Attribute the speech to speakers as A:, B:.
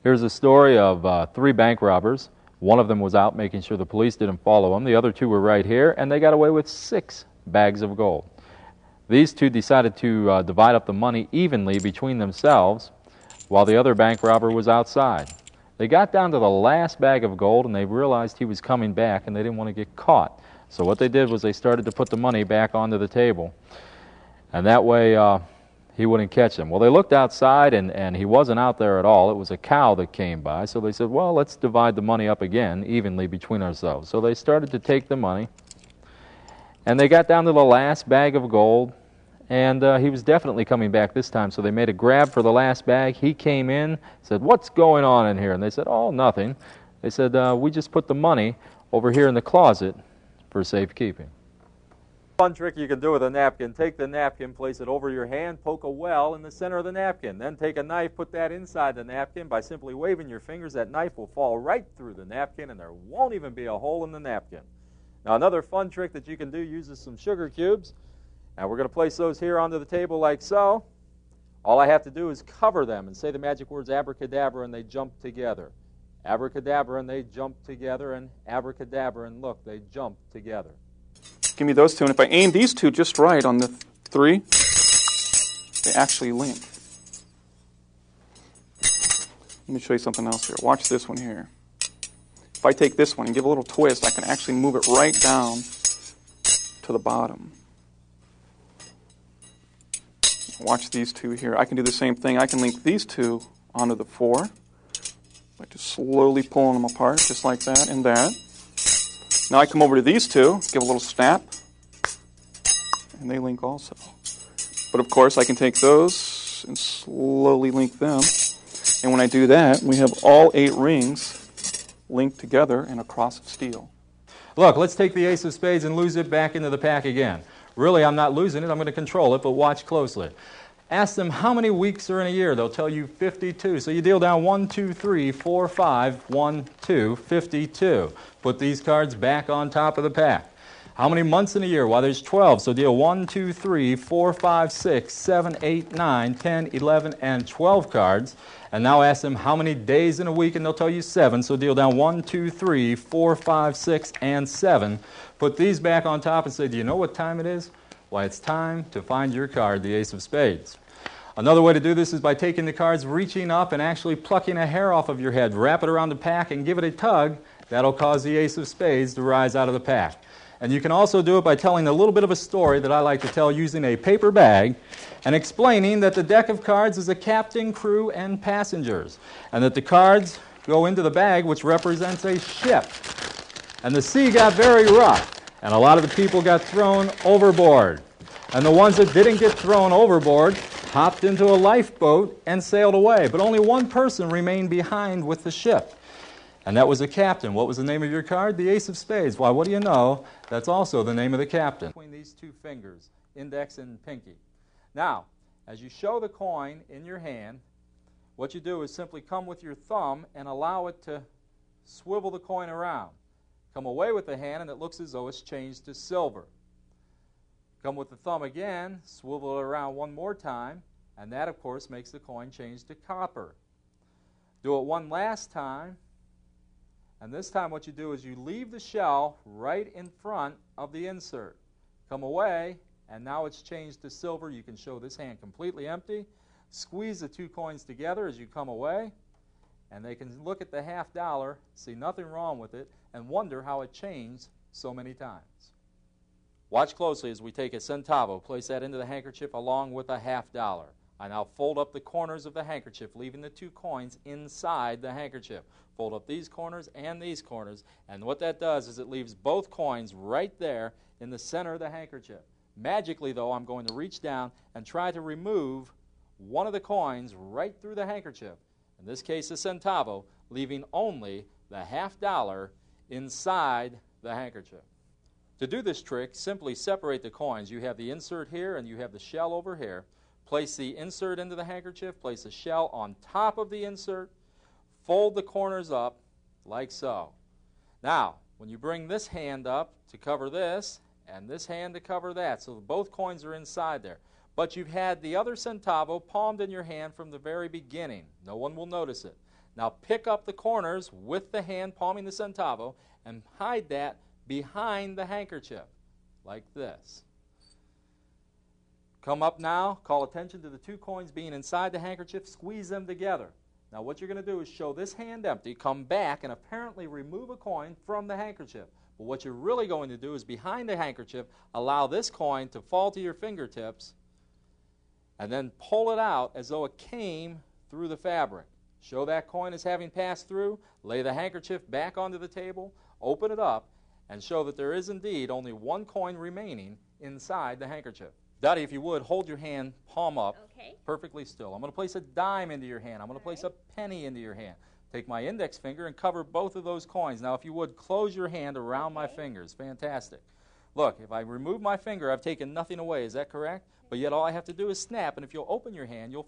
A: Here's a story of 3 bank robbers. One of them was out making sure the police didn't follow them. The other 2 were right here, and they got away with 6 bags of gold. These 2 decided to divide up the money evenly between themselves while the other bank robber was outside. They got down to the last bag of gold, and they realized he was coming back, and they didn't want to get caught. So what they did was they started to put the money back onto the table, and that way he wouldn't catch them. Well, they looked outside, and he wasn't out there at all. It was a cow that came by, so they said, well, let's divide the money up again evenly between ourselves. So they started to take the money, and they got down to the last bag of gold, and he was definitely coming back this time, so they made a grab for the last bag. He came in, said, what's going on in here? And they said, oh, nothing. They said, we just put the money over here in the closet for safekeeping. Fun trick you can do with a napkin. Take the napkin, place it over your hand, poke a well in the center of the napkin. Then take a knife, put that inside the napkin. By simply waving your fingers, that knife will fall right through the napkin, and there won't even be a hole in the napkin. Now, another fun trick that you can do uses some sugar cubes. Now, we're going to place those here onto the table like so. All I have to do is cover them and say the magic words abracadabra, and they jump together. Abracadabra, and they jump together, and abracadabra, and look, they jump together.
B: Give me those 2, and if I aim these 2 just right on the 3, they actually link. Let me show you something else here. Watch this one here. If I take this one and give a little twist, I can actually move it right down to the bottom. Watch these 2 here. I can do the same thing. I can link these 2 onto the 4 by just slowly pulling them apart, just like that and that. Now I come over to these 2, give a little snap, and they link also. But of course, I can take those and slowly link them. And when I do that, we have all 8 rings linked together in a cross of steel.
A: Look, let's take the ace of spades and lose it back into the pack again. Really, I'm not losing it. I'm going to control it, but watch closely. Ask them how many weeks are in a year. They'll tell you 52. So you deal down 1, 2, 3, 4, 5, 1, 2, 52. Put these cards back on top of the pack. How many months in a year? Well, there's 12. So deal 1, 2, 3, 4, 5, 6, 7, 8, 9, 10, 11, and 12 cards. And now ask them how many days in a week, and they'll tell you 7. So deal down 1, 2, 3, 4, 5, 6, and 7. Put these back on top and say, do you know what time it is? Why, it's time to find your card, the ace of spades. Another way to do this is by taking the cards, reaching up, and actually plucking a hair off of your head. Wrap it around the pack and give it a tug. That'll cause the ace of spades to rise out of the pack. And you can also do it by telling a little bit of a story that I like to tell using a paper bag and explaining that the deck of cards is a captain, crew, and passengers, and that the cards go into the bag, which represents a ship. And the sea got very rough, and a lot of the people got thrown overboard. And the ones that didn't get thrown overboard hopped into a lifeboat and sailed away. But only one person remained behind with the ship, and that was the captain. What was the name of your card? The ace of spades. Why, what do you know? That's also the name of the captain. Between these 2 fingers, index and pinky. Now, as you show the coin in your hand, what you do is simply come with your thumb and allow it to swivel the coin around. Come away with the hand, and it looks as though it's changed to silver. Come with the thumb again, swivel it around one more time, and that, of course, makes the coin change to copper. Do it one last time, and this time what you do is you leave the shell right in front of the insert. Come away, and now it's changed to silver. You can show this hand completely empty. Squeeze the 2 coins together as you come away, and they can look at the $50, see nothing wrong with it, and wonder how it changed so many times. Watch closely as we take a centavo, place that into the handkerchief along with a $50. I now fold up the corners of the handkerchief, leaving the 2 coins inside the handkerchief. Fold up these corners and these corners, and what that does is it leaves both coins right there in the center of the handkerchief. Magically, though, I'm going to reach down and try to remove one of the coins right through the handkerchief, in this case a centavo, leaving only the $50 inside the handkerchief. To do this trick, simply separate the coins. You have the insert here and you have the shell over here. Place the insert into the handkerchief, place the shell on top of the insert, fold the corners up like so. Now, when you bring this hand up to cover this, and this hand to cover that, so both coins are inside there. But you've had the other centavo palmed in your hand from the very beginning. No one will notice it. Now pick up the corners with the hand palming the centavo and hide that behind the handkerchief, like this. Come up now, call attention to the 2 coins being inside the handkerchief, squeeze them together. Now what you're going to do is show this hand empty, come back and apparently remove a coin from the handkerchief. But what you're really going to do is behind the handkerchief, allow this coin to fall to your fingertips and then pull it out as though it came through the fabric. Show that coin as having passed through, lay the handkerchief back onto the table, open it up, and show that there is indeed only 1 coin remaining inside the handkerchief. Dottie, if you would, hold your hand palm up, perfectly still. I'm going to place a dime into your hand. I'm going to place a penny into your hand. Take my index finger and cover both of those coins. Now, if you would, close your hand around my fingers. Fantastic. Look, if I remove my finger, I've taken nothing away. Is that correct? But yet all I have to do is snap, and if you'll open your hand, you'll